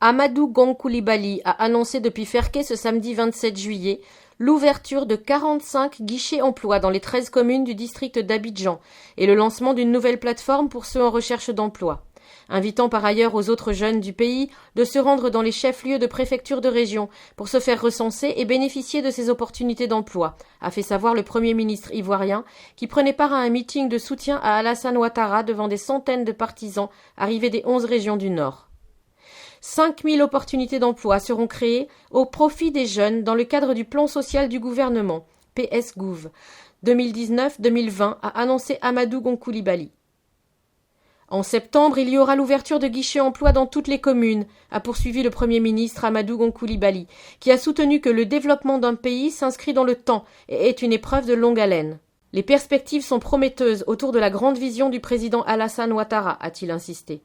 Amadou Gon Coulibaly a annoncé depuis Ferké ce samedi 27 juillet l'ouverture de 45 guichets emploi dans les 13 communes du district d'Abidjan et le lancement d'une nouvelle plateforme pour ceux en recherche d'emploi, invitant par ailleurs aux autres jeunes du pays de se rendre dans les chefs-lieux de préfecture de région pour se faire recenser et bénéficier de ces opportunités d'emploi, a fait savoir le Premier ministre ivoirien qui prenait part à un meeting de soutien à Alassane Ouattara devant des centaines de partisans arrivés des 11 régions du Nord. 5000 opportunités d'emploi seront créées au profit des jeunes dans le cadre du plan social du gouvernement, PS-Gouv, 2019-2020, a annoncé Amadou Gon Coulibaly. En septembre, il y aura l'ouverture de guichets emploi dans toutes les communes, a poursuivi le Premier ministre Amadou Gon Coulibaly, qui a soutenu que le développement d'un pays s'inscrit dans le temps et est une épreuve de longue haleine. Les perspectives sont prometteuses autour de la grande vision du président Alassane Ouattara, a-t-il insisté.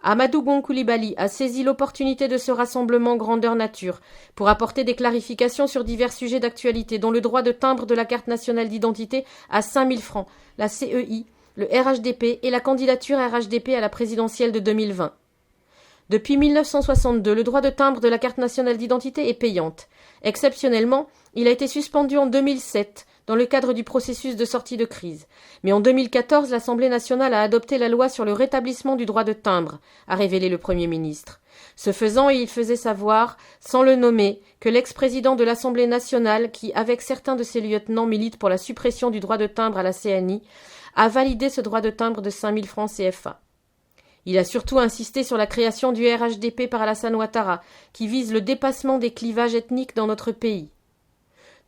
Amadou Gon Coulibaly a saisi l'opportunité de ce rassemblement grandeur nature pour apporter des clarifications sur divers sujets d'actualité, dont le droit de timbre de la carte nationale d'identité à 5 000 francs, la CEI, le RHDP et la candidature RHDP à la présidentielle de 2020. Depuis 1962, le droit de timbre de la carte nationale d'identité est payante. Exceptionnellement, il a été suspendu en 2007 dans le cadre du processus de sortie de crise. Mais en 2014, l'Assemblée nationale a adopté la loi sur le rétablissement du droit de timbre, a révélé le Premier ministre. Ce faisant, il faisait savoir, sans le nommer, que l'ex-président de l'Assemblée nationale, qui, avec certains de ses lieutenants, milite pour la suppression du droit de timbre à la CNI, a validé ce droit de timbre de 5 000 francs CFA. Il a surtout insisté sur la création du RHDP par Alassane Ouattara, qui vise le dépassement des clivages ethniques dans notre pays.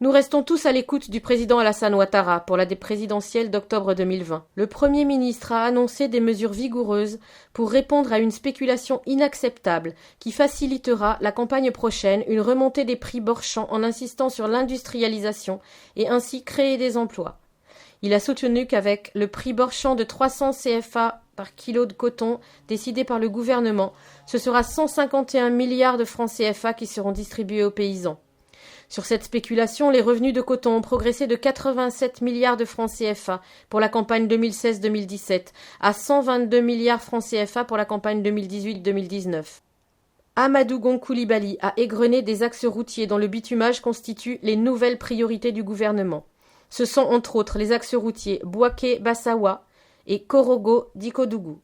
Nous restons tous à l'écoute du président Alassane Ouattara pour la présidentielle d'octobre 2020. Le Premier ministre a annoncé des mesures vigoureuses pour répondre à une spéculation inacceptable qui facilitera la campagne prochaine une remontée des prix borchants en insistant sur l'industrialisation et ainsi créer des emplois. Il a soutenu qu'avec le prix borchant de 300 CFA par kilo de coton décidé par le gouvernement, ce sera 151 milliards de francs CFA qui seront distribués aux paysans. Sur cette spéculation, les revenus de coton ont progressé de 87 milliards de francs CFA pour la campagne 2016-2017 à 122 milliards francs CFA pour la campagne 2018-2019. Amadou Gon Coulibaly a égrené des axes routiers dont le bitumage constitue les nouvelles priorités du gouvernement. Ce sont entre autres les axes routiers Bouaké-Bassawa et Korogo-Dikodougou.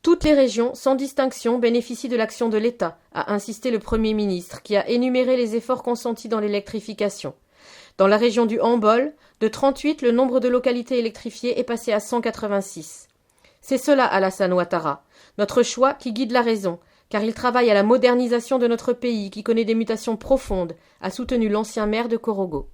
Toutes les régions, sans distinction, bénéficient de l'action de l'État, a insisté le Premier ministre, qui a énuméré les efforts consentis dans l'électrification. Dans la région du Hambol, de 38, le nombre de localités électrifiées est passé à 186. C'est cela, Alassane Ouattara, notre choix qui guide la raison, car il travaille à la modernisation de notre pays qui connaît des mutations profondes, a soutenu l'ancien maire de Korogo.